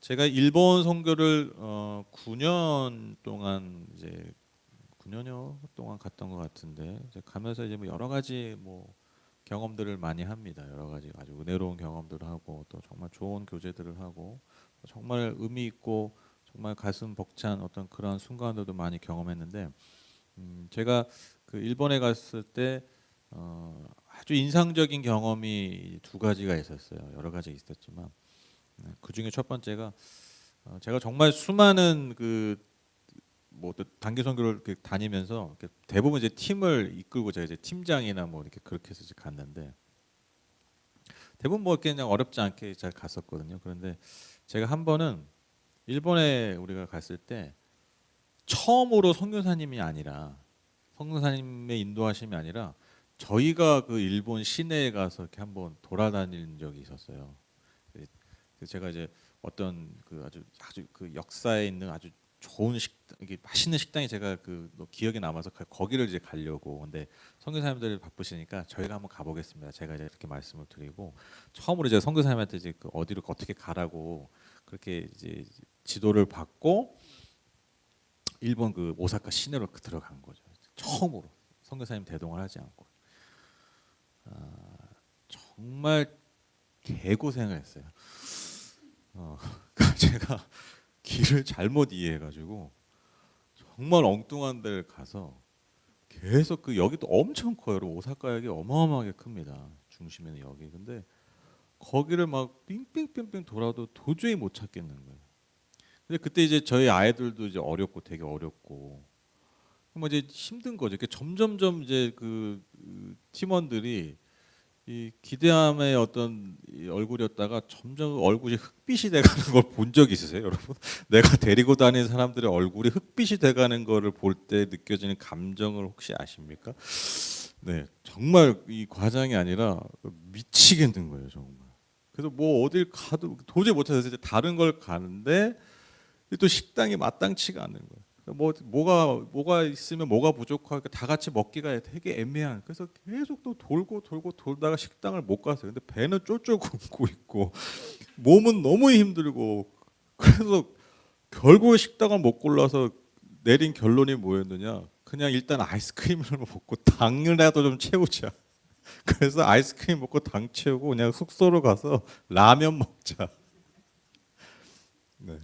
제가 일본 선교를 9년 동안 이제 9년여 동안 갔던 것 같은데 이제 가면서 이제 뭐 여러 가지 뭐 경험들을 많이 합니다. 여러 가지 아주 은혜로운 경험들을 하고 또 정말 좋은 교제들을 하고 정말 의미 있고 정말 가슴 벅찬 어떤 그런 순간들도 많이 경험했는데 제가 그 일본에 갔을 때 아주 인상적인 경험이 두 가지가 있었어요. 여러 가지 있었지만 그 중에 첫 번째가 제가 정말 수많은 그 뭐 단기 선교를 이렇게 다니면서 이렇게 대부분 이제 팀을 이끌고 제가 이제 팀장이나 뭐 이렇게 그렇게 해서 이제 갔는데 대부분 뭐 이렇게 그냥 어렵지 않게 잘 갔었거든요. 그런데 제가 한 번은 일본에 우리가 갔을 때 처음으로 선교사님이 아니라 선교사님의 인도하심이 아니라 저희가 그 일본 시내에 가서 이렇게 한번 돌아다닌 적이 있었어요. 그래서 제가 이제 어떤 그 아주 그 역사에 있는 아주 좋은 식당, 이게 맛있는 식당이 제가 그 기억에 남아서 거기를 이제 가려고. 근데 선교사님들이 바쁘시니까 저희가 한번 가보겠습니다. 제가 이제 이렇게 말씀을 드리고 처음으로 이제 선교사님한테 이제 그 어디로 어떻게 가라고 그렇게 이제 지도를 받고 일본 그 오사카 시내로 들어간 거죠. 처음으로 선교사님 대동을 하지 않고 정말 개고생을 했어요. 제가 길을 잘못 이해해가지고 정말 엉뚱한 데를 가서 계속 그 여기도 엄청 커요. 여러분 오사카역이 어마어마하게 큽니다. 중심에는 여기. 근데 거기를 막 빙빙빙빙 돌아도 도저히 못 찾겠는 거예요. 근데 그때 이제 저희 아이들도 이제 어렵고 되게 어렵고 뭐 이제 힘든 거죠. 이렇게 점점점 이제 그 팀원들이 이 기대함의 어떤 이 얼굴이었다가 점점 얼굴이 흑빛이 돼가는 걸 본 적이 있으세요, 여러분? 내가 데리고 다니는 사람들의 얼굴이 흑빛이 돼가는 거를 볼 때 느껴지는 감정을 혹시 아십니까? 네, 정말 이 과장이 아니라 미치겠는 거예요, 정말. 그래서 뭐 어딜 가도 도저히 못해서 이제 다른 걸 가는데 또 식당이 마땅치가 않는 거예요. 뭐가 있으면 뭐가 부족하니까 다 같이 먹기가 되게 애매한. 그래서 계속 또 돌고 돌고 돌다가 식당을 못 갔어요. 근데 배는 쫄쫄 굶고 있고 몸은 너무 힘들고 그래서 결국에 식당을 못 골라서 내린 결론이 뭐였느냐? 그냥 일단 아이스크림을 먹고 당이라도 좀 채우자. 그래서 아이스크림 먹고 당 채우고 그냥 숙소로 가서 라면 먹자. 네.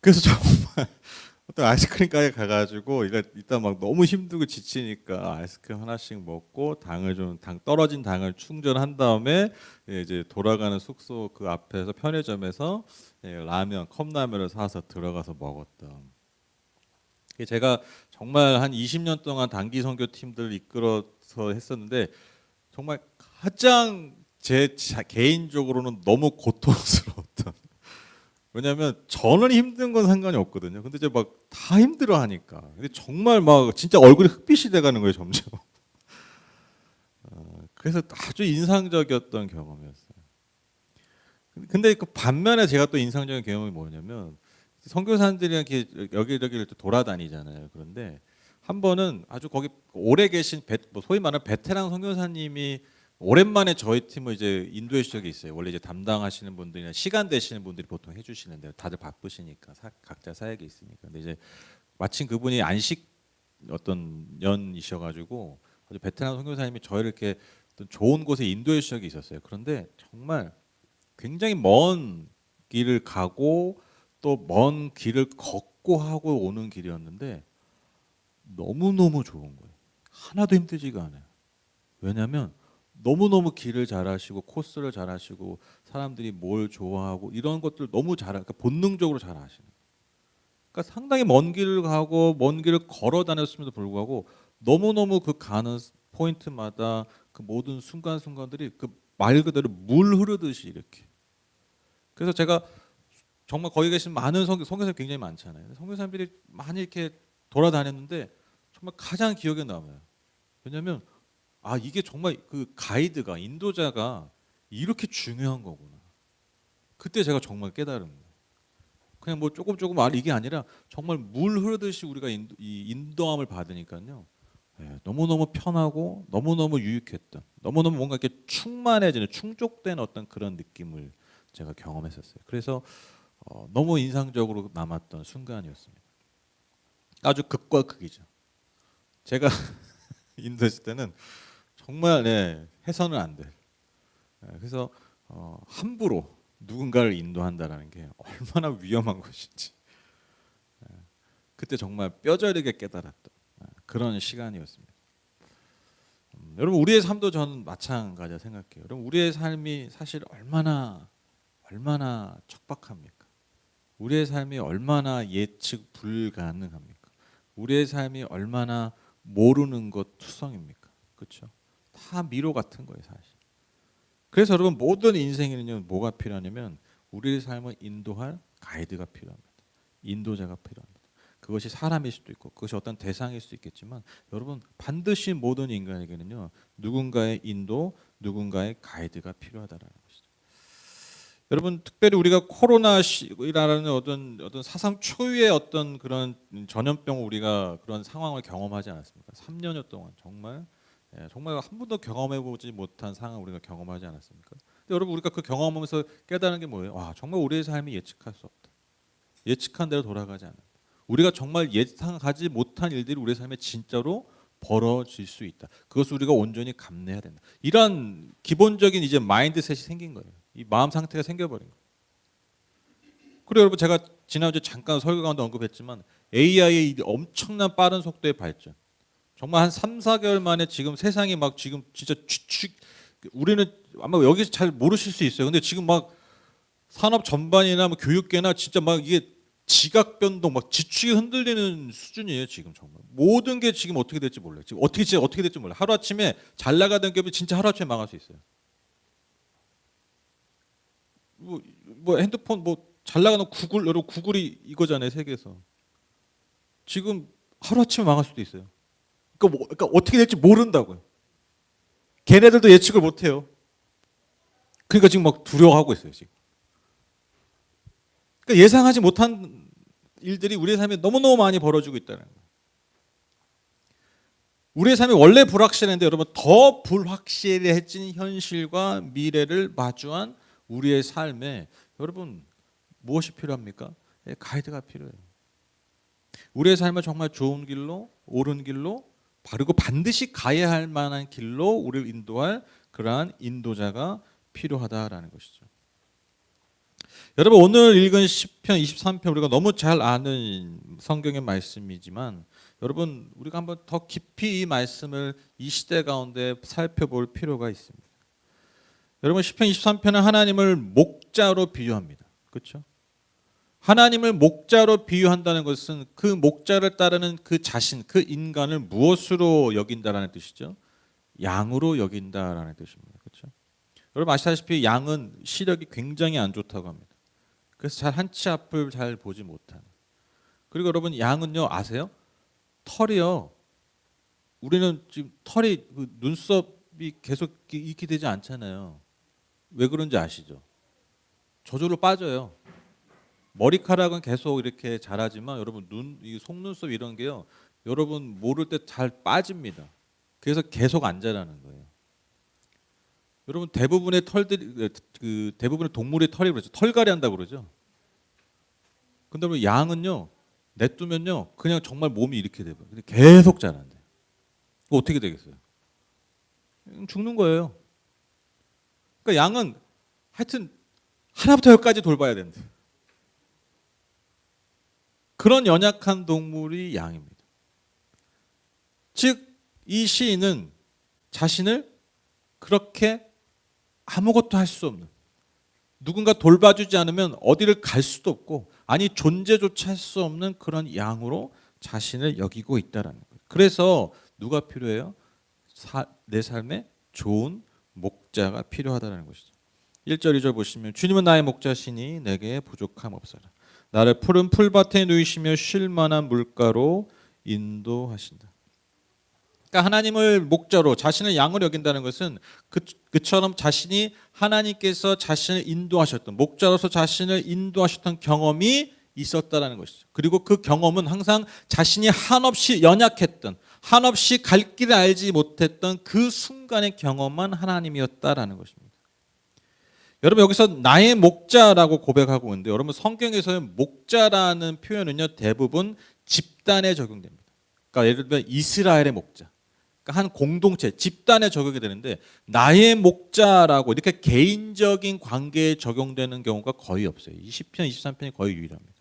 그래서 정말 어떤 아이스크림 가게 가가지고 이거 일단 막 너무 힘들고 지치니까 아이스크림 하나씩 먹고 당 떨어진 당을 충전한 다음에 이제 돌아가는 숙소 그 앞에서 편의점에서 라면 컵라면을 사서 들어가서 먹었던. 제가 정말 한 20년 동안 단기 선교 팀들 이끌어서 했었는데 정말 가장 개인적으로는 너무 고통스러웠던. 왜냐하면 저는 힘든 건 상관이 없거든요. 근데 이제 막 다 힘들어하니까. 근데 정말 막 진짜 얼굴이 흑빛이 돼가는 거예요, 점점. 그래서 아주 인상적이었던 경험이었어요. 근데 그 반면에 제가 또 인상적인 경험이 뭐냐면 선교사님들이 이렇게 여기저기를 또 돌아다니잖아요. 그런데 한 번은 아주 거기 오래 계신 뭐 소위 말하는 베테랑 선교사님이 오랜만에 저희 팀을 이제 인도해 주신 적이 있어요. 원래 이제 담당하시는 분들이나 시간 되시는 분들이 보통 해주시는데 다들 바쁘시니까 각자 사역이 있으니까. 근데 이제 마침 그분이 안식 어떤 년이셔가지고 아주 베테랑 선교사님이 저희를 이렇게 어떤 좋은 곳에 인도해 주신 적이 있었어요. 그런데 정말 굉장히 먼 길을 가고 또 먼 길을 걷고 하고 오는 길이었는데 너무너무 좋은 거예요. 하나도 힘들지가 않아요. 왜냐하면 너무너무 길을 잘하시고 코스를 잘하시고 사람들이 뭘 좋아하고 이런 것들 너무 그러니까 본능적으로 잘 아시는. 그러니까 상당히 먼 길을 가고 먼 길을 걸어 다녔음에도 불구하고 너무너무 그 가는 포인트마다 그 모든 순간순간들이 그 말 그대로 물 흐르듯이 이렇게. 그래서 제가 정말 거기 계신 많은 선교사님 굉장히 많잖아요. 선교사님들이 많이 이렇게 돌아다녔는데 정말 가장 기억에 남아요. 왜냐하면 이게 정말 그 가이드가 인도자가 이렇게 중요한 거구나. 그때 제가 정말 깨달은 거예요. 그냥 뭐 조금 이게 아니라 정말 물 흐르듯이 우리가 이 인도함을 받으니까요. 너무너무 편하고 너무너무 유익했던 너무너무 뭔가 이렇게 충만해지는 충족된 어떤 그런 느낌을 제가 경험했었어요. 그래서 너무 인상적으로 남았던 순간이었습니다. 아주 극과 극이죠. 제가 인도했을 때는 정말 해서는 안 돼. 그래서 함부로 누군가를 인도한다라는 게 얼마나 위험한 것인지 그때 정말 뼈저리게 깨달았던 그런 시간이었습니다. 여러분 우리의 삶도 저는 마찬가지라 생각해요. 여러분 우리의 삶이 사실 얼마나 척박합니까? 우리의 삶이 얼마나 예측 불가능합니까? 우리의 삶이 얼마나 모르는 것 투성입니까? 그렇죠? 다 미로 같은 거예요, 사실. 그래서 여러분 모든 인생에는요 뭐가 필요하냐면 우리의 삶을 인도할 가이드가 필요합니다. 인도자가 필요합니다. 그것이 사람일 수도 있고 그것이 어떤 대상일 수도 있겠지만 여러분 반드시 모든 인간에게는요 누군가의 인도, 누군가의 가이드가 필요하다라는 것이죠. 여러분 특별히 우리가 코로나라는 어떤 사상 초유의 어떤 그런 전염병 우리가 그런 상황을 경험하지 않았습니까? 3년여 동안 정말 한 번도 경험해보지 못한 상황 우리가 경험하지 않았습니까? 근데 여러분 우리가 그 경험하면서 깨달은 게 뭐예요? 와 정말 우리의 삶이 예측할 수 없다. 예측한 대로 돌아가지 않는다. 우리가 정말 예상하지 못한 일들이 우리의 삶에 진짜로 벌어질 수 있다. 그것을 우리가 온전히 감내해야 된다. 이런 기본적인 이제 마인드셋이 생긴 거예요. 이 마음 상태가 생겨버린 거예요. 그리고 여러분 제가 지난주에 잠깐 설교 가운데 언급했지만 AI의 엄청난 빠른 속도의 발전. 정말 한 3, 4개월 만에 지금 세상이 막 지금 진짜 우리는 아마 여기서 잘 모르실 수 있어요. 근데 지금 막 산업 전반이나 뭐 교육계나 진짜 막 이게 지각 변동 막 지축이 흔들리는 수준이에요. 지금 정말 모든 게 지금 어떻게 될지 몰라요. 지금 어떻게 될지 몰라요. 하루 아침에 잘 나가던 기업이 진짜 하루 아침에 망할 수 있어요. 뭐 핸드폰 뭐 잘 나가는 여러분 구글이 이거잖아요. 세계에서 지금 하루 아침에 망할 수도 있어요. 그러니까 어떻게 될지 모른다고요. 걔네들도 예측을 못해요. 그러니까 지금 막 두려워하고 있어요. 지금. 그러니까 예상하지 못한 일들이 우리의 삶에 너무너무 많이 벌어지고 있다는 거예요. 우리의 삶이 원래 불확실한데 여러분 더 불확실해진 현실과 미래를 마주한 우리의 삶에 여러분 무엇이 필요합니까? 가이드가 필요해요. 우리의 삶을 정말 좋은 길로, 옳은 길로, 바르고 반드시 가야 할 만한 길로 우리를 인도할 그러한 인도자가 필요하다라는 것이죠. 여러분 오늘 읽은 시편 23편 우리가 너무 잘 아는 성경의 말씀이지만 여러분 우리가 한번 더 깊이 이 말씀을 이 시대 가운데 살펴볼 필요가 있습니다. 여러분 시편 23편은 하나님을 목자로 비유합니다. 그렇죠? 하나님을 목자로 비유한다는 것은 그 목자를 따르는 그 자신, 그 인간을 무엇으로 여긴다라는 뜻이죠? 양으로 여긴다라는 뜻입니다. 그렇죠? 여러분 아시다시피 양은 시력이 굉장히 안 좋다고 합니다. 그래서 잘 한치 앞을 잘 보지 못하는. 그리고 여러분 양은요 아세요? 털이요. 우리는 지금 털이 눈썹이 계속 익게 되지 않잖아요. 왜 그런지 아시죠? 저절로 빠져요. 머리카락은 계속 이렇게 자라지만 여러분 이 속눈썹 이런 게요. 여러분 모를 때 잘 빠집니다. 그래서 계속 안 자라는 거예요. 여러분 대부분의 털들이 대부분의 동물의 털이 그렇죠. 털갈이 한다고 그러죠. 근데 여러분 양은요. 냅두면요. 그냥 정말 몸이 이렇게 돼요. 근데 계속 자란대요. 어떻게 되겠어요? 죽는 거예요. 그러니까 양은 하여튼 하나부터 열까지 돌봐야 된다. 그런 연약한 동물이 양입니다. 즉 이 시인은 자신을 그렇게 아무것도 할 수 없는 누군가 돌봐주지 않으면 어디를 갈 수도 없고 아니 존재조차 할 수 없는 그런 양으로 자신을 여기고 있다라는 거예요. 그래서 누가 필요해요? 내 삶에 좋은 목자가 필요하다는 것이죠. 1절 2절 보시면 주님은 나의 목자시니 내게 부족함 없어라. 나를 푸른 풀밭에 누이시며 쉴 만한 물가로 인도하신다. 그러니까 하나님을 목자로 자신을 양으로 여긴다는 것은 그처럼 자신이 하나님께서 자신을 인도하셨던 목자로서 자신을 인도하셨던 경험이 있었다라는 것이죠. 그리고 그 경험은 항상 자신이 한없이 연약했던 한없이 갈 길을 알지 못했던 그 순간의 경험만 하나님이었다라는 것입니다. 여러분 여기서 나의 목자라고 고백하고 있는데 여러분 성경에서의 목자라는 표현은요 대부분 집단에 적용됩니다. 그러니까 예를 들면 이스라엘의 목자, 그러니까 한 공동체, 집단에 적용이 되는데 나의 목자라고 이렇게 개인적인 관계에 적용되는 경우가 거의 없어요. 20편, 23편이 거의 유일합니다.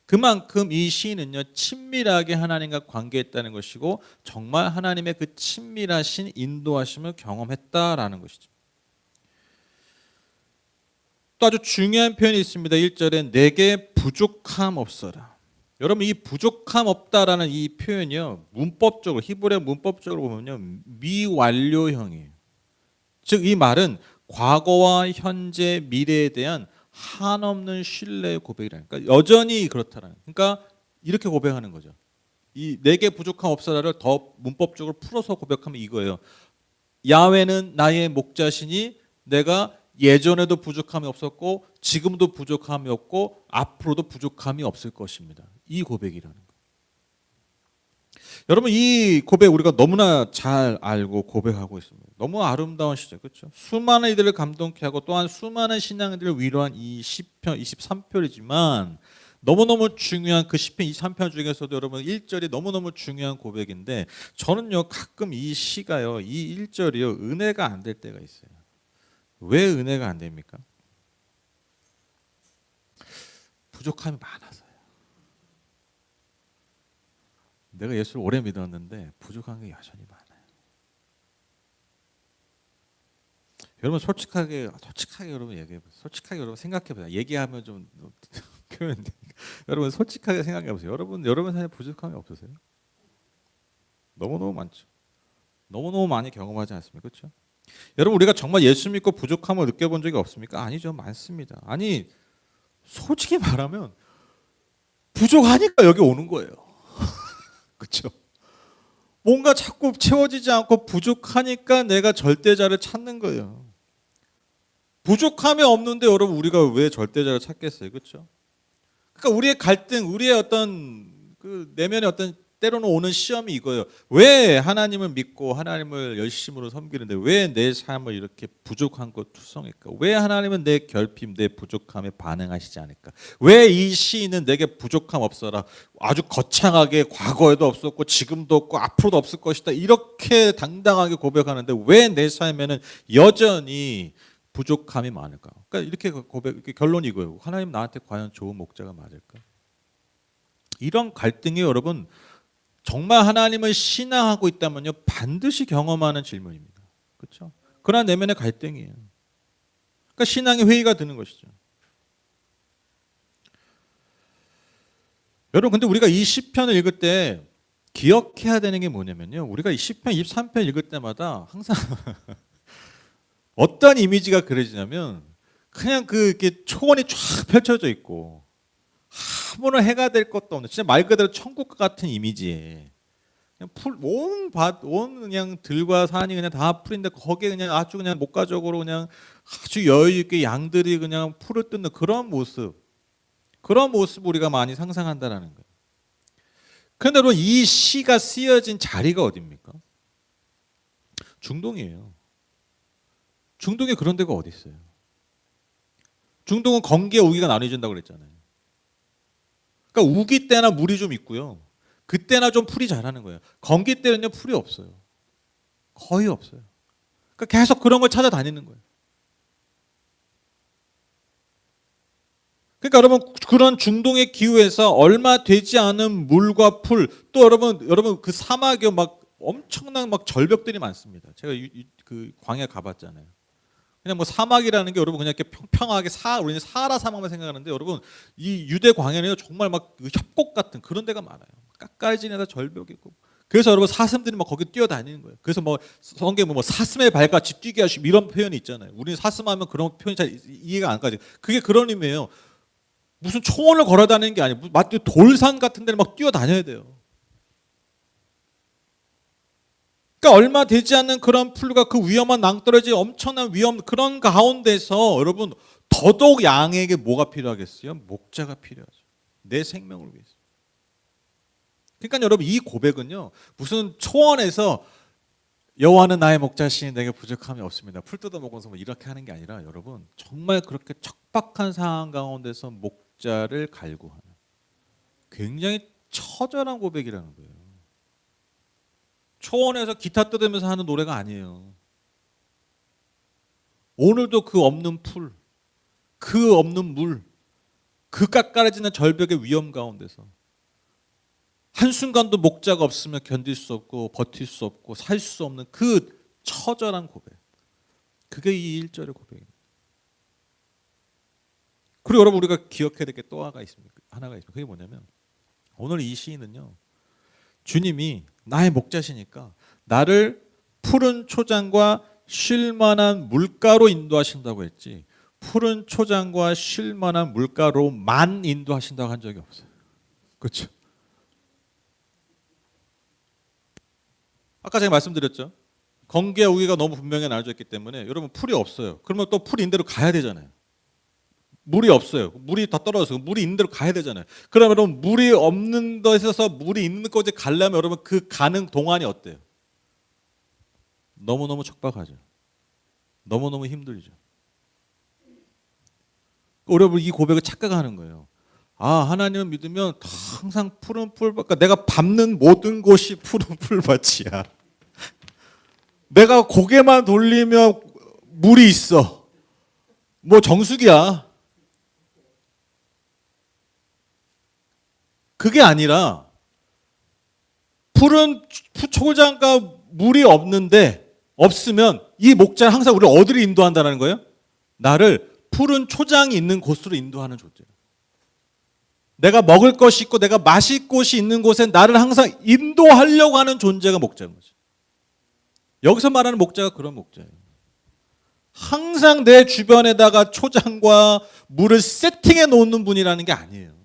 그만큼 이 시인은요 친밀하게 하나님과 관계했다는 것이고 정말 하나님의 그 친밀하신 인도하심을 경험했다라는 것이죠. 또 아주 중요한 표현이 있습니다. 1절에 내게 부족함 없어라. 여러분 이 부족함 없다라는 이 표현이요 문법적으로 히브리어 문법적으로 보면요 미완료형이에요. 즉 이 말은 과거와 현재 미래에 대한 한없는 신뢰의 고백이라니까 여전히 그렇다라는. 그러니까 이렇게 고백하는 거죠. 이 내게 부족함 없어라를 더 문법적으로 풀어서 고백하면 이거예요. 야훼는 나의 목자시니 내가 예전에도 부족함이 없었고 지금도 부족함이 없고 앞으로도 부족함이 없을 것입니다. 이 고백이라는 거예요. 여러분 이 고백 우리가 너무나 잘 알고 고백하고 있습니다. 너무 아름다운 시죠. 그렇죠? 수많은 이들을 감동케 하고 또한 수많은 신앙인들을 위로한 이 시편 23편이지만 너무너무 중요한 그 시편 23편 중에서도 여러분 1절이 너무너무 중요한 고백인데 저는요 가끔 이 시가요 이 1절이요 은혜가 안 될 때가 있어요. 왜 은혜가 안 됩니까? 부족함이 많아서요. 내가 예수를 오래 믿었는데 부족한 게 여전히 많아요. 여러분 솔직하게 여러분 얘기해 보세요. 솔직하게 여러분 생각해 보세요. 얘기하면 좀 표현돼. 여러분 솔직하게 생각해 보세요. 여러분 삶에 부족함이 없으세요? 너무너무 많죠. 너무너무 많이 경험하지 않습니까? 그렇죠? 여러분 우리가 정말 예수 믿고 부족함을 느껴본 적이 없습니까? 아니죠. 많습니다. 아니 솔직히 말하면 부족하니까 여기 오는 거예요. 그렇죠? 뭔가 자꾸 채워지지 않고 부족하니까 내가 절대자를 찾는 거예요. 부족함이 없는데 여러분 우리가 왜 절대자를 찾겠어요? 그렇죠? 그러니까 우리의 갈등, 우리의 어떤 그 내면의 어떤 때로는 오는 시험이 이거예요. 왜 하나님을 믿고 하나님을 열심으로 섬기는데 왜 내 삶을 이렇게 부족한 것 투성일까? 왜 하나님은 내 결핍, 내 부족함에 반응하시지 않을까? 왜 이 시인은 내게 부족함 없어라. 아주 거창하게 과거에도 없었고 지금도 없고 앞으로도 없을 것이다. 이렇게 당당하게 고백하는데 왜 내 삶에는 여전히 부족함이 많을까? 그러니까 이렇게 이렇게 결론이 이거예요. 하나님 나한테 과연 좋은 목자가 맞을까? 이런 갈등이 여러분 정말 하나님을 신앙하고 있다면요 반드시 경험하는 질문입니다. 그렇죠? 그러나 내면의 갈등이에요. 그러니까 신앙의 회의가 드는 것이죠. 여러분 근데 우리가 이 시편을 읽을 때 기억해야 되는 게 뭐냐면요. 우리가 이 시편 23편 읽을 때마다 항상 어떤 이미지가 그려지냐면 그냥 이렇게 초원이 쫙 펼쳐져 있고 아무런 해가 될 것도 없는 진짜 말 그대로 천국 같은 이미지에 그냥 온 그냥 들과 산이 그냥 다 풀인데 거기에 그냥 아주 그냥 목가적으로 그냥 아주 여유 있게 양들이 그냥 풀을 뜯는 그런 모습 우리가 많이 상상한다라는 거예요. 그런데 여러분 이 시가 쓰여진 자리가 어디입니까? 중동이에요. 중동에 그런 데가 어디 있어요? 중동은 건기와 우기가 나뉘어진다고 그랬잖아요. 그러니까 우기 때나 물이 좀 있고요. 그때나 좀 풀이 자라는 거예요. 건기 때는요 풀이 없어요. 거의 없어요. 그러니까 계속 그런 걸 찾아다니는 거예요. 그러니까 여러분 그런 중동의 기후에서 얼마 되지 않은 물과 풀 또 여러분 그 사막에 막 엄청난 막 절벽들이 많습니다. 제가 그 광야 가봤잖아요. 그냥 뭐 사막이라는 게 여러분 그냥 이렇게 평평하게 우리는 사하라 사막만 생각하는데 여러분 이 유대 광야는 정말 막 협곡 같은 그런 데가 많아요. 깎아진 데다 절벽이 있고. 그래서 여러분 사슴들이 막 거기 뛰어다니는 거예요. 그래서 뭐 성경에 뭐 사슴의 발같이 뛰게 하시고 이런 표현이 있잖아요. 우리는 사슴하면 그런 표현이 잘 이해가 안 가죠. 그게 그런 의미예요. 무슨 초원을 걸어다니는 게 아니고 마치 돌산 같은 데를 막 뛰어다녀야 돼요. 그러니까 얼마 되지 않는 그런 풀과 그 위험한 낭떠러지 엄청난 그런 가운데서 여러분 더더욱 양에게 뭐가 필요하겠어요? 목자가 필요하죠. 내 생명을 위해서. 그러니까 여러분 이 고백은요 무슨 초원에서 여호와는 나의 목자시니 내게 부족함이 없습니다. 풀 뜯어 먹어서 뭐 이렇게 하는 게 아니라 여러분 정말 그렇게 척박한 상황 가운데서 목자를 갈구하는 굉장히 처절한 고백이라는 거예요. 초원에서 기타 뜯으면서 하는 노래가 아니에요. 오늘도 그 없는 풀, 그 없는 물, 그 깎아지는 절벽의 위험 가운데서 한순간도 목자가 없으면 견딜 수 없고 버틸 수 없고 살 수 없는 그 처절한 고백. 그게 이 1절의 고백입니다. 그리고 여러분 우리가 기억해야 될 게 또 하나가 있습니다. 그게 뭐냐면 오늘 이 시인은요. 주님이 나의 목자시니까 나를 푸른 초장과 쉴 만한 물가로 인도하신다고 했지 푸른 초장과 쉴 만한 물가로만 인도하신다고 한 적이 없어요. 그렇죠? 아까 제가 말씀드렸죠. 건기와 우기가 너무 분명히 나눠져 있기 때문에 여러분 풀이 없어요. 그러면 또 풀이 있는 대로 가야 되잖아요. 물이 없어요. 물이 다 떨어져서 물이 있는 대로 가야 되잖아요. 그러면 여러분 물이 없는 데서 물이 있는 곳에 가려면 여러분 그 가는 동안이 어때요? 너무너무 척박하죠. 너무너무 힘들죠. 여러분 이 고백을 착각하는 거예요. 아 하나님을 믿으면 항상 푸른 풀밭, 그러니까 내가 밟는 모든 곳이 푸른 풀밭이야. 내가 고개만 돌리면 물이 있어. 뭐 정수기야. 그게 아니라 푸른 초장과 물이 없으면 이 목자는 항상 우리를 어디로 인도한다는 거예요? 나를 푸른 초장이 있는 곳으로 인도하는 존재. 내가 먹을 것이 있고 내가 마실 곳이 있는 곳에 나를 항상 인도하려고 하는 존재가 목자인 거죠. 여기서 말하는 목자가 그런 목자예요. 항상 내 주변에다가 초장과 물을 세팅해 놓는 분이라는 게 아니에요.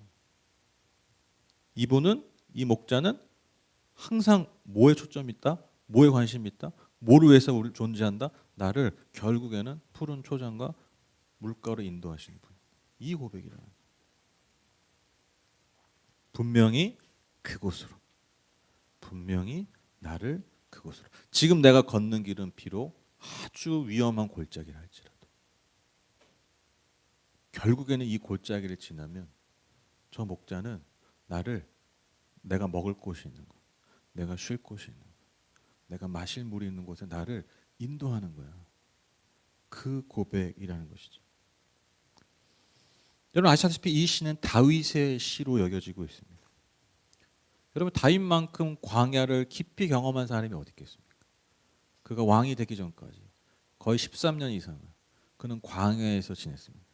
이 목자는 항상 뭐에 초점이 있다? 뭐에 관심이 있다? 뭐를 위해서 우리 존재한다? 나를 결국에는 푸른 초장과 물가로 인도하시는 분. 이 고백이라는 거예요. 분명히 그곳으로. 분명히 나를 그곳으로. 지금 내가 걷는 길은 비록 아주 위험한 골짜기를 할지라도 결국에는 이 골짜기를 지나면 저 목자는 나를 내가 먹을 곳이 있는 곳, 내가 쉴 곳이 있는 곳, 내가 마실 물이 있는 곳에 나를 인도하는 거야. 그 고백이라는 것이죠. 여러분 아시다시피 이 시는 다윗의 시로 여겨지고 있습니다. 여러분 다윗만큼 광야를 깊이 경험한 사람이 어디 있겠습니까? 그가 왕이 되기 전까지 거의 13년 이상을 그는 광야에서 지냈습니다.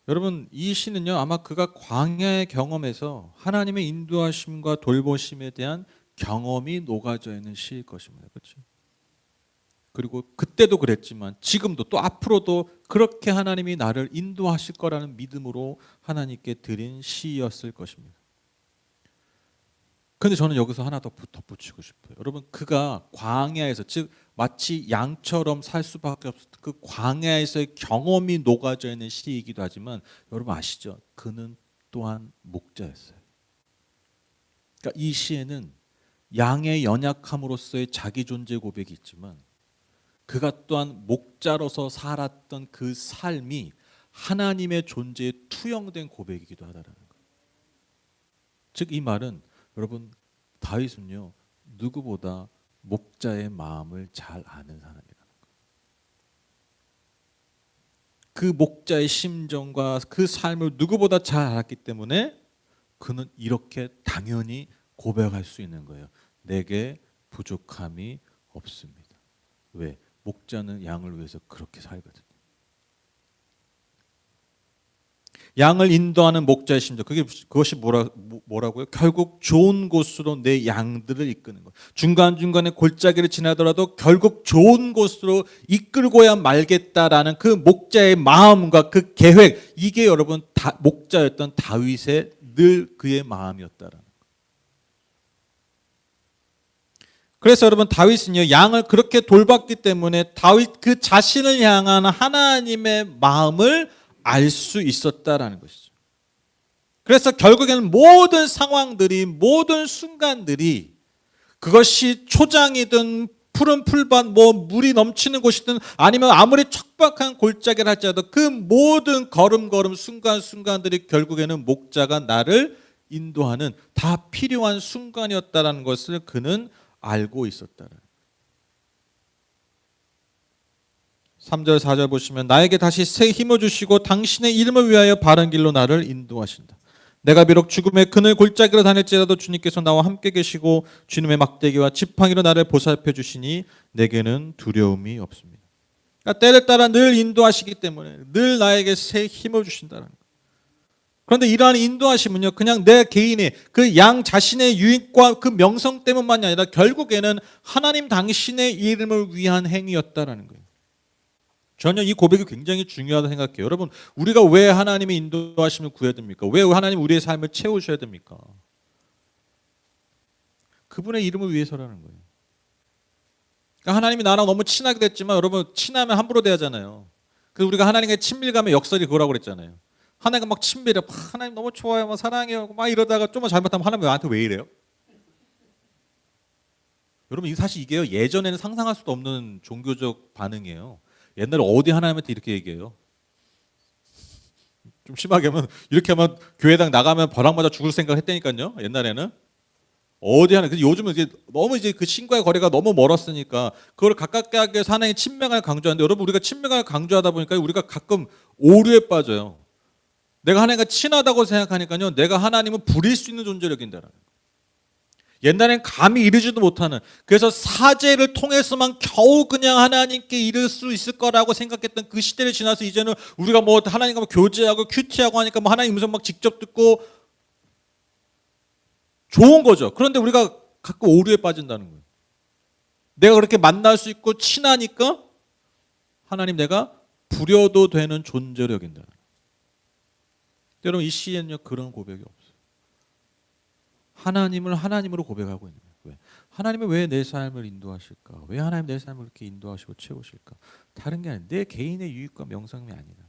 여러분 이 시는요 아마 그가 광야의 경험에서 하나님의 인도하심과 돌보심에 대한 경험이 녹아져 있는 시일 것입니다. 그렇죠? 그리고 그때도 그랬지만 지금도 또 앞으로도 그렇게 하나님이 나를 인도하실 거라는 믿음으로 하나님께 드린 시였을 것입니다. 그런데 저는 여기서 하나 더 덧붙이고 싶어요. 여러분 그가 광야에서 즉 마치 양처럼 살 수밖에 없었던 그 광야에서의 경험이 녹아져 있는 시이기도 하지만 여러분 아시죠? 그는 또한 목자였어요. 그러니까 이 시에는 양의 연약함으로서의 자기 존재 고백이 있지만 그가 또한 목자로서 살았던 그 삶이 하나님의 존재에 투영된 고백이기도 하다라는 거예요. 즉 이 말은 여러분 다윗은요 누구보다 목자의 마음을 잘 아는 사람이라는 거예요. 그 목자의 심정과 그 삶을 누구보다 잘 알았기 때문에 그는 이렇게 당연히 고백할 수 있는 거예요. 내게 부족함이 없습니다. 왜? 목자는 양을 위해서 그렇게 살거든요. 양을 인도하는 목자의 심정, 그것이 뭐라고요? 결국 좋은 곳으로 내 양들을 이끄는 것. 중간중간에 골짜기를 지나더라도 결국 좋은 곳으로 이끌고야 말겠다라는 그 목자의 마음과 그 계획, 이게 여러분 목자였던 다윗의 늘 그의 마음이었다라는 거예요. 그래서 여러분 다윗은요 양을 그렇게 돌봤기 때문에 다윗 그 자신을 향한 하나님의 마음을 알 수 있었다라는 것이죠. 그래서 결국에는 모든 상황들이 모든 순간들이 그것이 초장이든 푸른 풀밭, 뭐 물이 넘치는 곳이든 아니면 아무리 척박한 골짜기를 할지라도 그 모든 걸음걸음 순간순간들이 결국에는 목자가 나를 인도하는 다 필요한 순간이었다라는 것을 그는 알고 있었다는. 3절 4절 보시면 나에게 다시 새 힘을 주시고 당신의 이름을 위하여 바른 길로 나를 인도하신다. 내가 비록 죽음의 그늘 골짜기로 다닐지라도 주님께서 나와 함께 계시고 주님의 막대기와 지팡이로 나를 보살펴 주시니 내게는 두려움이 없습니다. 그러니까 때를 따라 늘 인도하시기 때문에 늘 나에게 새 힘을 주신다는 거예요. 그런데 이러한 인도하심은요, 그냥 내 개인의 그 양 자신의 유익과 그 명성 때문만이 아니라 결국에는 하나님 당신의 이름을 위한 행위였다라는 거예요. 저는 이 고백이 굉장히 중요하다고 생각해요. 여러분, 우리가 왜 하나님의 인도하심을 구해야 됩니까? 왜 하나님 우리의 삶을 채우셔야 됩니까? 그분의 이름을 위해서라는 거예요. 그러니까 하나님이 나랑 너무 친하게 됐지만 여러분, 친하면 함부로 대하잖아요. 그래서 우리가 하나님의 친밀감의 역설이 그거라고 그랬잖아요. 하나님과 막 친밀해, 하나님 너무 좋아요, 막 사랑해요, 막 이러다가 좀만 잘못하면 하나님 나한테 왜 이래요? 여러분, 사실 이게요, 예전에는 상상할 수도 없는 종교적 반응이에요. 옛날에 어디 하나님한테 이렇게 얘기해요? 좀 심하게 하면 이렇게 하면 교회당 나가면 벼락 맞아 죽을 생각 했다니까요. 옛날에는 어디 하나. 요즘은 이제 너무 이제 그 신과의 거리가 너무 멀었으니까 그걸 가깝게 하기 위해서 하나님의 친밀감을 강조하는데 여러분, 우리가 친밀감을 강조하다 보니까 우리가 가끔 오류에 빠져요. 내가 하나님과 친하다고 생각하니까요, 내가 하나님을 부릴 수 있는 존재로 여긴다는 거예요. 옛날엔 감히 이르지도 못하는, 그래서 사제를 통해서만 겨우 그냥 하나님께 이를 수 있을 거라고 생각했던 그 시대를 지나서 이제는 우리가 뭐 하나님과 뭐 교제하고 큐티하고 하니까 뭐 하나님 음성 막 직접 듣고 좋은 거죠. 그런데 우리가 가끔 오류에 빠진다는 거예요. 내가 그렇게 만날 수 있고 친하니까 하나님 내가 부려도 되는 존재로 여긴다. 여러분, 이 시에는요 그런 고백이 없어요. 하나님을 하나님으로 고백하고 있는 거예요. 왜? 하나님은 왜 내 삶을 인도하실까? 왜 하나님 내 삶을 이렇게 인도하시고 채우실까? 다른 게 아니라 내 개인의 유익과 명성이 아니다.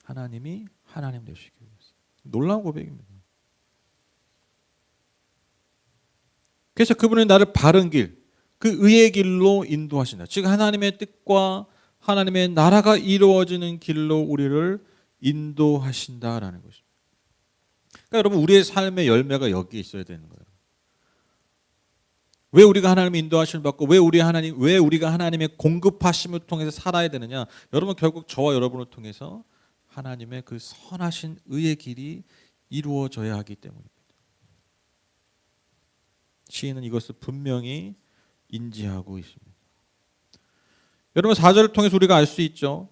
하나님이 하나님 되시기 위해서. 놀라운 고백입니다. 그래서 그분은 나를 바른 길, 그 의의 길로 인도하신다. 즉 하나님의 뜻과 하나님의 나라가 이루어지는 길로 우리를 인도하신다라는 것입니다. 그러니까 여러분, 우리의 삶의 열매가 여기에 있어야 되는 거예요. 왜 우리가 하나님의 인도하심을 받고 왜 우리가 하나님의 공급하심을 통해서 살아야 되느냐? 여러분, 결국 저와 여러분을 통해서 하나님의 그 선하신 의의 길이 이루어져야 하기 때문입니다. 시인은 이것을 분명히 인지하고 있습니다. 여러분, 4절을 통해서 우리가 알 수 있죠.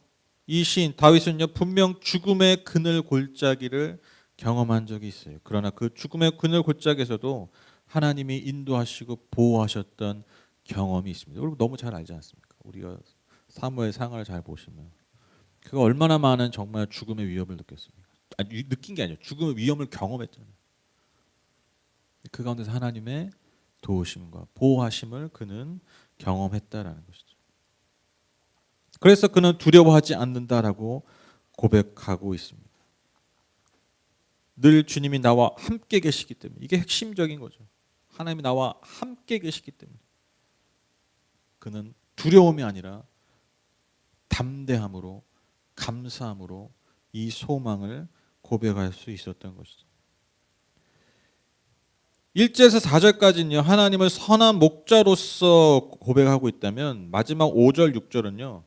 이 시인 다윗은요 분명 죽음의 그늘 골짜기를 경험한 적이 있어요. 그러나 그 죽음의 그늘 골짜기에서도 하나님이 인도하시고 보호하셨던 경험이 있습니다. 여러분, 너무 잘 알지 않습니까? 우리가 사무엘 상하를 잘 보시면 그가 얼마나 많은 정말 죽음의 위협을 느꼈습니까? 느낀 게 아니에요. 죽음의 위험을 경험했잖아요. 그 가운데서 하나님의 도우심과 보호하심을 그는 경험했다라는 것이죠. 그래서 그는 두려워하지 않는다라고 고백하고 있습니다. 늘 주님이 나와 함께 계시기 때문에, 이게 핵심적인 거죠. 하나님이 나와 함께 계시기 때문에 그는 두려움이 아니라 담대함으로, 감사함으로 이 소망을 고백할 수 있었던 것이죠. 1절에서 4절까지는요 하나님을 선한 목자로서 고백하고 있다면 마지막 5절 6절은요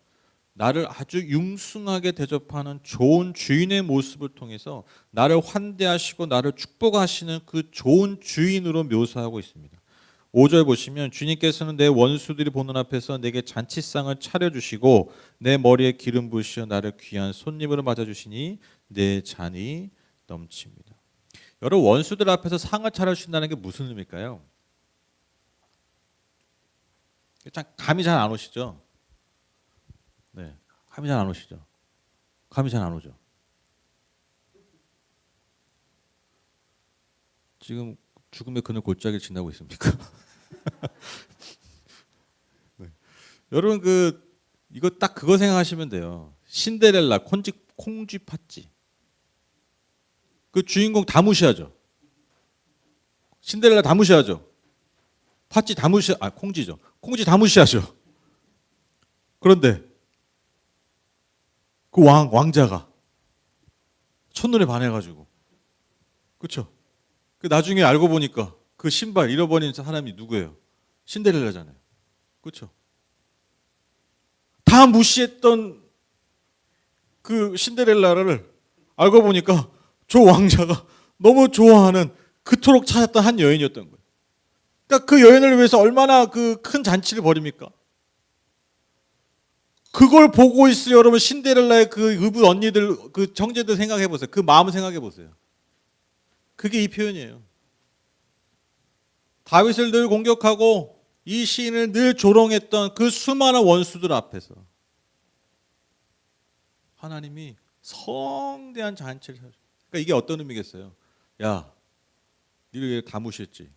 나를 아주 융숭하게 대접하는 좋은 주인의 모습을 통해서 나를 환대하시고 나를 축복하시는 그 좋은 주인으로 묘사하고 있습니다. 5절 보시면 주님께서는 내 원수들이 보는 앞에서 내게 잔치상을 차려주시고 내 머리에 기름 부으시어 나를 귀한 손님으로 맞아주시니 내 잔이 넘칩니다. 여러분, 원수들 앞에서 상을 차려주신다는 게 무슨 의미일까요? 감이 잘 안 오시죠? 네, 감이 잘 안 오시죠? 감이 잘 안 오죠? 지금 죽음의 그늘 골짜기를 지나고 있습니까? 네. 여러분, 이거 딱 그거 생각하시면 돼요. 신데렐라 콩쥐 팥쥐. 그 주인공 다 무시하죠. 신데렐라 다 무시하죠. 팥쥐 다 무시, 콩쥐죠. 콩쥐 다 무시하죠. 그런데 그 왕자가 첫눈에 반해가지고, 그렇죠? 그 나중에 알고 보니까 그 신발 잃어버린 사람이 누구예요? 신데렐라잖아요. 그렇죠? 다 무시했던 그 신데렐라를 알고 보니까 저 왕자가 너무 좋아하는 그토록 찾았던 한 여인이었던 거예요. 그러니까 그 여인을 위해서 얼마나 그 큰 잔치를 벌입니까? 그걸 보고 있어요, 여러분. 신데렐라의 그 의붓 언니들, 그 정제들 생각해 보세요. 그 마음 생각해 보세요. 그게 이 표현이에요. 다윗을 늘 공격하고 이 시인을 늘 조롱했던 그 수많은 원수들 앞에서 하나님이 성대한 잔치를 하죠. 그러니까 이게 어떤 의미겠어요? 야, 니들 다 무시했지.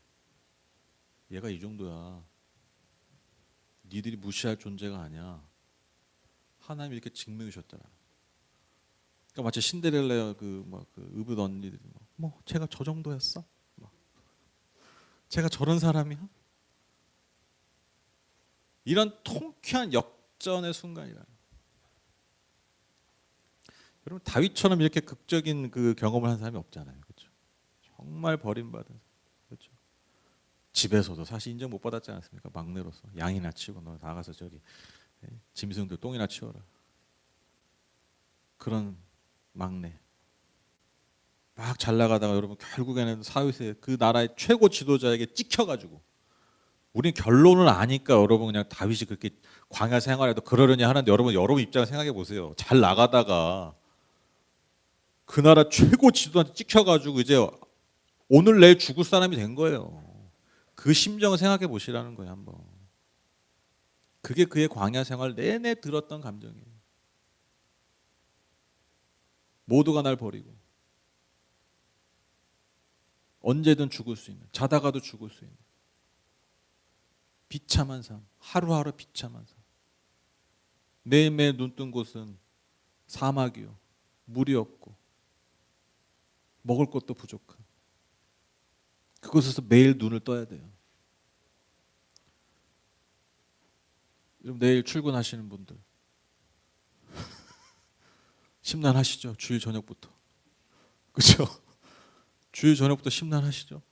얘가 이 정도야. 니들이 무시할 존재가 아니야. 하나님이 이렇게 증명해 주셨더라. 그러니까 마치 신데렐라 그 의붓 언니들이 제가 저 정도였어? 제가 저런 사람이야? 이런 통쾌한 역전의 순간이라. 여러분 다윗처럼 이렇게 극적인 그 경험을 한 사람이 없잖아요, 그렇죠? 정말 버림받은, 그렇죠? 집에서도 사실 인정 못 받았지 않습니까? 막내로서 양이나 치고 너 나가서 저기 짐승들 똥이나 치워라. 그런 막내. 막 잘 나가다가 여러분 결국에는 사회에서 그 나라의 최고 지도자에게 찍혀가지고, 우리는 결론을 아니까 여러분 그냥 다윗이 그렇게 광야 생활에도 그러려니 하는데, 여러분 입장을 생각해 보세요. 잘 나가다가 그 나라 최고 지도자한테 찍혀가지고 이제 오늘 내일 죽을 사람이 된 거예요. 그 심정을 생각해 보시라는 거예요, 한번. 그게 그의 광야 생활 내내 들었던 감정이에요. 모두가 날 버리고 언제든 죽을 수 있는, 자다가도 죽을 수 있는 비참한 삶, 하루하루 비참한 삶. 매일매일 눈뜬 곳은 사막이요, 물이 없고 먹을 것도 부족한 그곳에서 매일 눈을 떠야 돼요. 여러분 내일 출근하시는 분들 심란하시죠? 주일 저녁부터, 그렇죠? 주일 저녁부터 심란하시죠?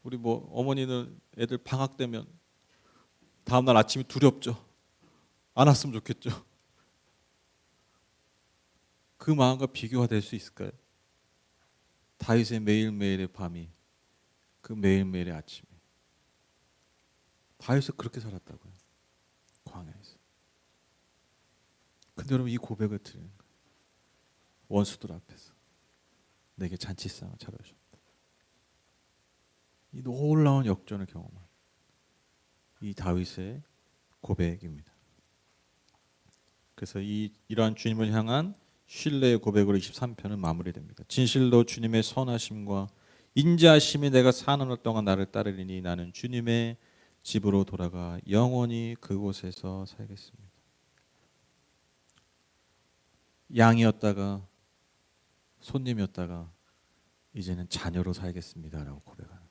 우리 어머니는 애들 방학 되면 다음날 아침이 두렵죠. 안 왔으면 좋겠죠. 그 마음과 비교가 될 수 있을까요? 다윗의 매일매일의 밤이 그 매일매일의 아침이. 다윗은 그렇게 살았다고요, 광야에서. 근데 여러분 이 고백을 드리는 거예요. 원수들 앞에서 내게 잔치상을 차려주셨다. 이 놀라운 역전을 경험한 이 다윗의 고백입니다. 그래서 이러한 주님을 향한 신뢰의 고백으로 23편은 마무리됩니다. 진실로 주님의 선하심과 인자하심이 내가 사는 날 동안 나를 따르리니 나는 주님의 집으로 돌아가 영원히 그곳에서 살겠습니다. 양이었다가 손님이었다가 이제는 자녀로 살겠습니다라고 고백하는 거예요.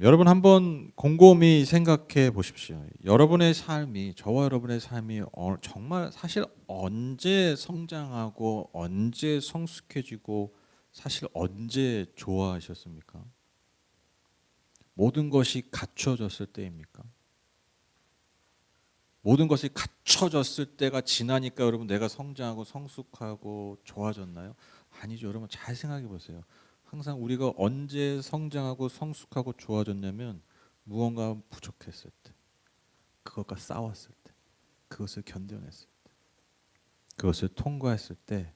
여러분 한번 곰곰이 생각해 보십시오. 여러분의 삶이, 저와 여러분의 삶이 정말 사실 언제 성장하고 언제 성숙해지고 사실 언제 좋아하셨습니까? 모든 것이 갖춰졌을 때입니까? 모든 것이 갖춰졌을 때가 지나니까 여러분 내가 성장하고 성숙하고 좋아졌나요? 아니죠. 여러분 잘 생각해 보세요. 항상 우리가 언제 성장하고 성숙하고 좋아졌냐면 무언가 부족했을 때, 그것과 싸웠을 때, 그것을 견뎌냈을 때, 그것을 통과했을 때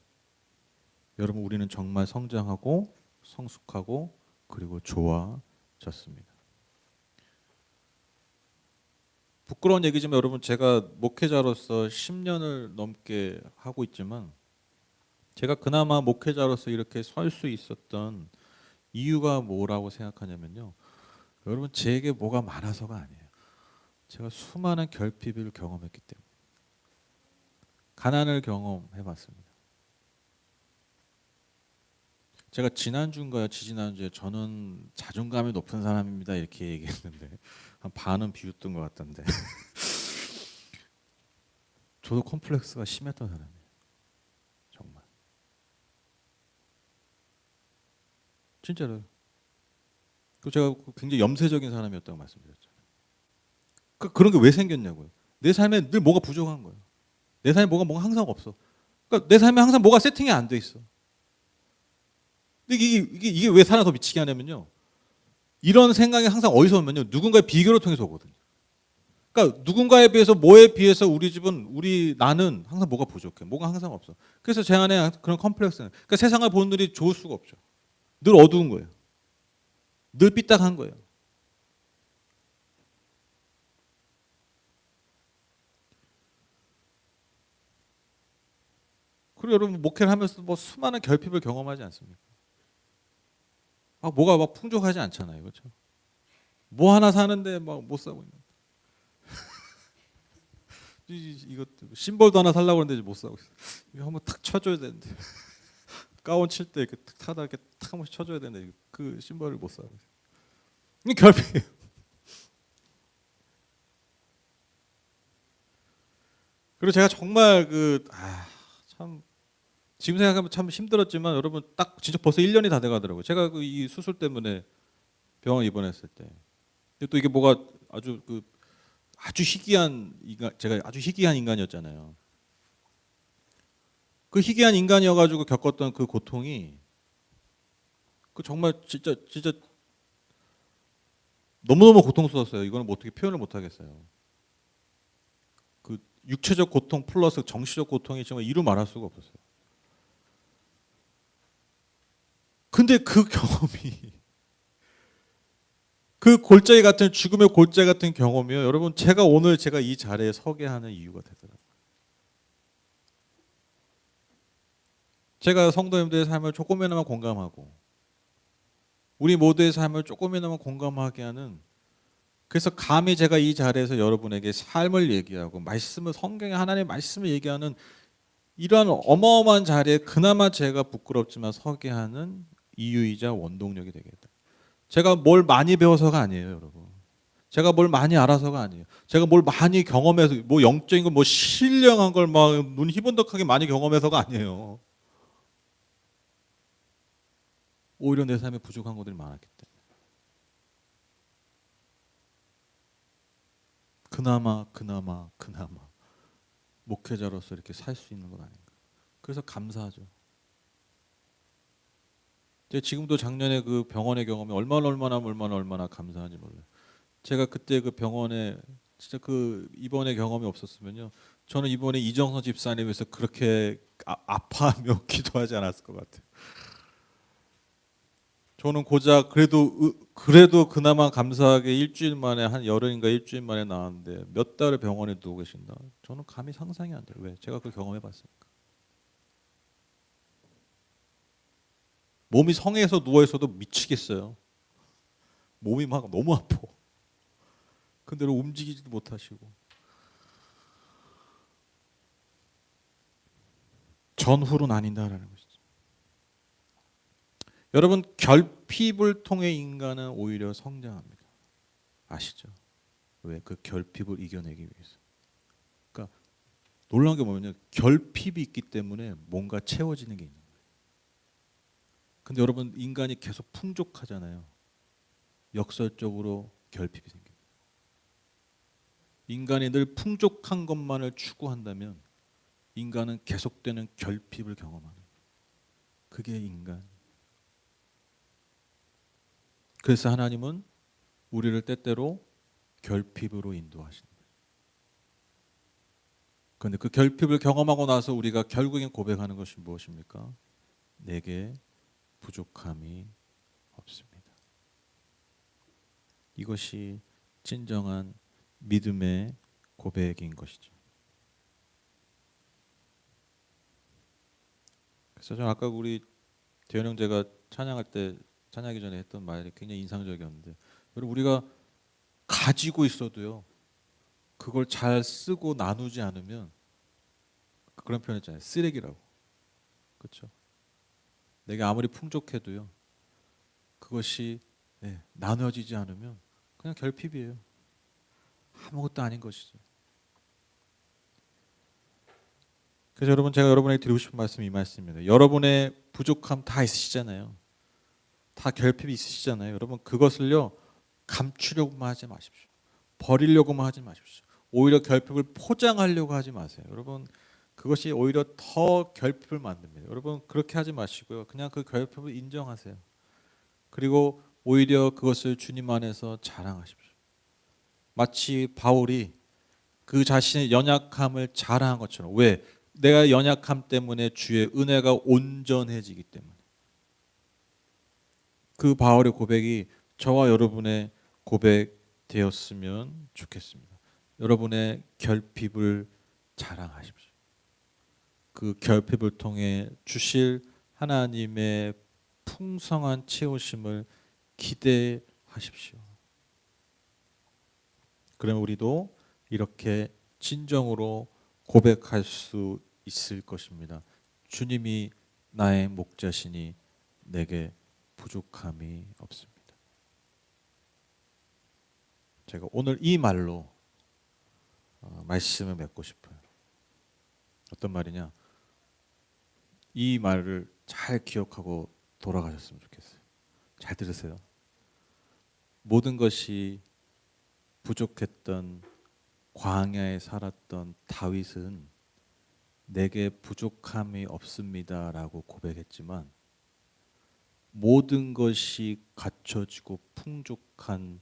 여러분 우리는 정말 성장하고 성숙하고 그리고 좋아졌습니다. 부끄러운 얘기지만 여러분 제가 목회자로서 10년을 넘게 하고 있지만 제가 그나마 목회자로서 이렇게 설 수 있었던 이유가 뭐라고 생각하냐면요. 여러분 제게 뭐가 많아서가 아니에요. 제가 수많은 결핍을 경험했기 때문에. 가난을 경험해봤습니다. 제가 지난주인가요, 지지난주에 저는 자존감이 높은 사람입니다 이렇게 얘기했는데 한 반은 비웃던 것 같던데. 저도 컴플렉스가 심했던 사람이에요. 정말. 진짜로요. 그 제가 굉장히 염세적인 사람이었다고 말씀드렸잖아요. 그런 게 왜 생겼냐고요. 내 삶에 늘 뭐가 부족한 거예요. 내 삶에 뭐가 항상 없어. 그러니까 내 삶에 항상 뭐가 세팅이 안 돼 있어. 근데 이게 왜 살아서 미치게 하냐면요. 이런 생각이 항상 어디서 오면요. 누군가의 비교를 통해서 오거든요. 그러니까 누군가에 비해서 뭐에 비해서 나는 항상 뭐가 부족해. 뭐가 항상 없어. 그래서 제 안에 그런 컴플렉스는 그러니까 세상을 보는 눈이 좋을 수가 없죠. 늘 어두운 거예요. 늘 삐딱한 거예요. 그리고 여러분 목회를 하면서 뭐 수많은 결핍을 경험하지 않습니까? 뭐가 막 풍족하지 않잖아요. 그렇죠? 뭐 하나 사는데 막 못 사고 있는. 이거 심볼도 하나 살려고 하는데 못 사고 있어. 이거 한번 탁 쳐줘야 되는데. 가운 칠 때 이렇게 탁 타다 이렇게 탁 한번 쳐줘야 되는데 그 심볼을 못 사고 있어. 이게 결핍이에요. 그리고 제가 정말 참 지금 생각하면 참 힘들었지만 여러분 딱 진짜 벌써 1년이 다 돼가더라고요. 제가 이 수술 때문에 병원 입원했을 때. 근데 또 이게 뭐가 아주 희귀한 인간, 제가 아주 희귀한 인간이었잖아요. 그 희귀한 인간이어가지고 겪었던 그 고통이 그 정말 진짜 너무너무 고통스러웠어요. 이거는 뭐 어떻게 표현을 못 하겠어요. 그 육체적 고통 플러스 정신적 고통이 정말 이루 말할 수가 없었어요. 근데 그 경험이 그 골짜기 같은 죽음의 골짜기 같은 경험이요. 여러분 오늘 제가 이 자리에 서게 하는 이유가 되더라고요. 제가 성도님들의 삶을 조금이나마 공감하고 우리 모두의 삶을 조금이나마 공감하게 하는 그래서 감히 제가 이 자리에서 여러분에게 삶을 얘기하고 말씀을 성경의 하나님의 말씀을 얘기하는 이러한 어마어마한 자리에 그나마 제가 부끄럽지만 서게 하는 이유이자 원동력이 되겠다. 제가 뭘 많이 배워서가 아니에요, 여러분. 제가 뭘 많이 알아서가 아니에요. 제가 뭘 많이 경험해서 뭐 영적인 거 뭐 신령한 걸 막 눈 희번덕하게 많이 경험해서가 아니에요. 오히려 내 삶에 부족한 것들이 많았기 때문에. 그나마 목회자로서 이렇게 살 수 있는 것 아닌가. 그래서 감사하죠. 지금도 작년에 그 병원의 경험이 얼마나 감사한지 몰라요. 제가 그때 그 병원에 진짜 그 입원의 경험이 없었으면요. 저는 이번에 이정선 집사님 위해서 그렇게 아파하며 기도하지 않았을 것 같아요. 저는 고작 그래도 그나마 감사하게 일주일 만에 한 열흘인가 일주일 만에 나왔는데 몇 달을 병원에 누워 계신다. 저는 감히 상상이 안 돼요. 왜? 제가 그걸 경험해 봤으니까. 몸이 성해서 누워 있어도 미치겠어요. 몸이 막 너무 아파. 근데 움직이지도 못하시고. 전후로 나뉜다라는 것이죠. 여러분 결핍을 통해 인간은 오히려 성장합니다. 아시죠? 왜? 그 결핍을 이겨내기 위해서. 그러니까 놀라운 게 뭐냐면 결핍이 있기 때문에 뭔가 채워지는 게 있는 거예요. 근데 여러분 인간이 계속 풍족하잖아요. 역설적으로 결핍이 생깁니다. 인간이 늘 풍족한 것만을 추구한다면 인간은 계속되는 결핍을 경험하는 거예요. 그게 인간. 그래서 하나님은 우리를 때때로 결핍으로 인도하시는 거예요. 그런데 그 결핍을 경험하고 나서 우리가 결국엔 고백하는 것이 무엇입니까? 내게 부족함이 없습니다. 이것이 진정한 믿음의 고백인 것이죠. 그래서 저는 아까 우리 대현 형제가 찬양하기 전에 했던 말이 굉장히 인상적이었는데, 여러분 우리가 가지고 있어도요, 그걸 잘 쓰고 나누지 않으면 그런 표현 있잖아요. 쓰레기라고. 그렇죠? 내가 아무리 풍족해도요, 그것이 나눠지지 않으면 그냥 결핍이에요. 아무것도 아닌 것이죠. 그래서 여러분, 제가 여러분에게 드리고 싶은 말씀이 이 말씀입니다. 여러분의 부족함 다 있으시잖아요. 다 결핍이 있으시잖아요. 여러분, 그것을요 감추려고만 하지 마십시오. 버리려고만 하지 마십시오. 오히려 결핍을 포장하려고 하지 마세요. 여러분, 그것이 오히려 더 결핍을 만듭니다. 여러분, 그렇게 하지 마시고요. 그냥 그 결핍을 인정하세요. 그리고 오히려 그것을 주님 안에서 자랑하십시오. 마치 바울이 그 자신의 연약함을 자랑한 것처럼. 왜? 내가 연약함 때문에 주의 은혜가 온전해지기 때문에. 그 바울의 고백이 저와 여러분의 고백 되었으면 좋겠습니다. 여러분의 결핍을 자랑하십시오. 그 결핍을 통해 주실 하나님의 풍성한 채우심을 기대하십시오. 그러면 우리도 이렇게 진정으로 고백할 수 있을 것입니다. 주님이 나의 목자시니 내게 부족함이 없습니다. 제가 오늘 이 말로 말씀을 맺고 싶어요. 어떤 말이냐? 이 말을 잘 기억하고 돌아가셨으면 좋겠어요. 잘 들으세요. 모든 것이 부족했던 광야에 살았던 다윗은 내게 부족함이 없습니다라고 고백했지만, 모든 것이 갖춰지고 풍족한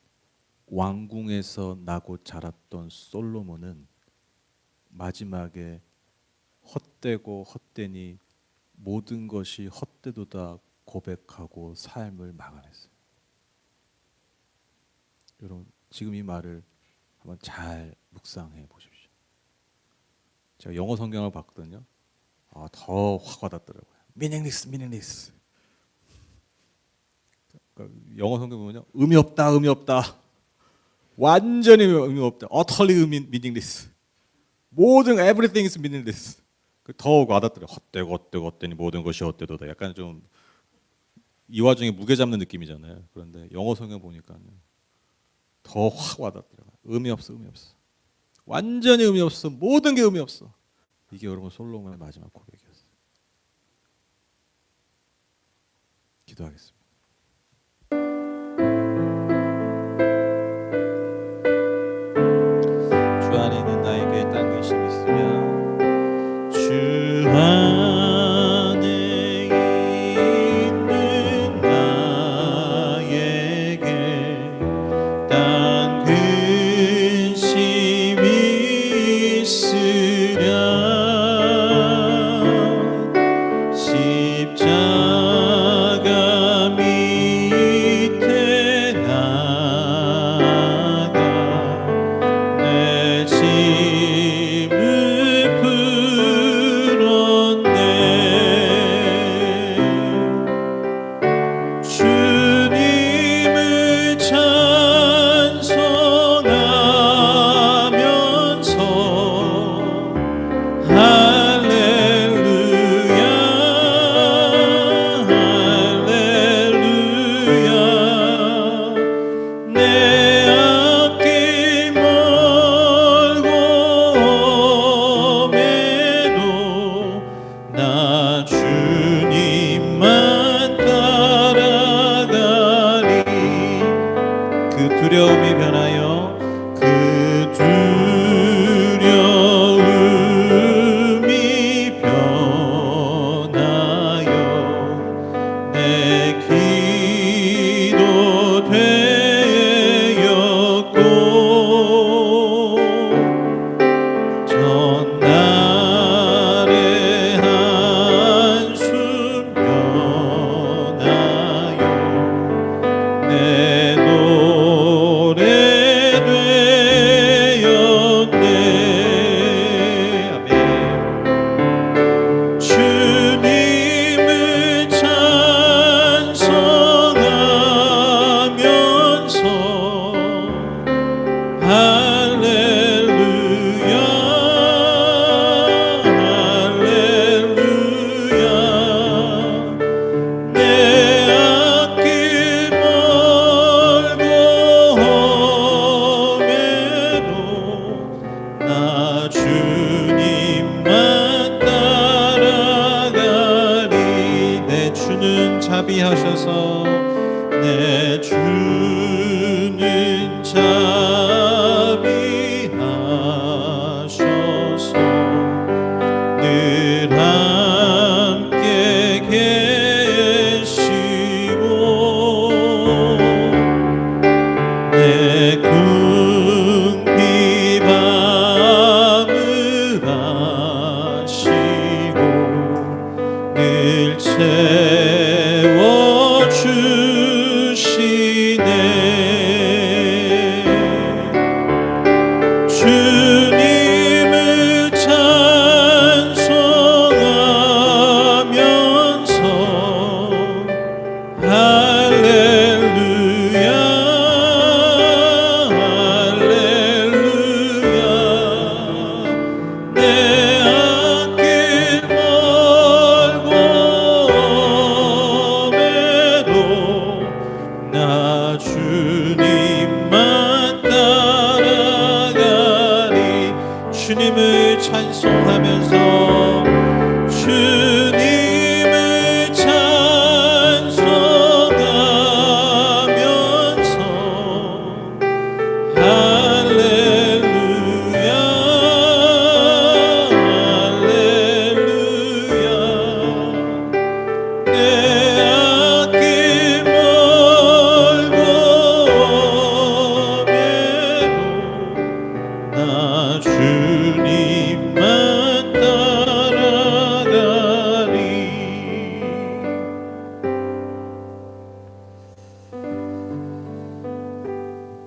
왕궁에서 나고 자랐던 솔로몬은 마지막에 헛되고 헛되니 모든 것이 헛되도다 고백하고 삶을 마감했어요. 여러분, 지금 이 말을 한번 잘 묵상해 보십시오. 제가 영어 성경을 봤거든요. 더 확 와닿더라고요. meaningless. 그러니까 영어 성경 보면요, 의미 없다. 완전히 의미 없다. utterly meaningless. 모든 everything is meaningless. 더욱 와닿더라고요. 헛되고 모든 것이 헛되도다. 약간 좀 이 와중에 무게 잡는 느낌이잖아요. 그런데 영어 성경 보니까 더 확 와닿더라고요. 의미 없어. 완전히 의미 없어. 모든 게 의미 없어. 이게 여러분 솔로몬의 마지막 고백이었어요. 기도하겠습니다. 주 안에 있는 나에게 딴 근심 있으면 주 안에 있는 나에게 딴 근심 있으랴. 십자가 밑에 나가 내 짐을 풀었네. 자비하셔서 내 주는 자비하셔서 늘 함께 계시고 내 궁핍 밤을 아시고 늘 채워주시네. 주님을 찬송하면서 할렐루야 할렐루야 내 앞길 멀고 험해도 나 주님만 따라가리. 주님을 찬송하면서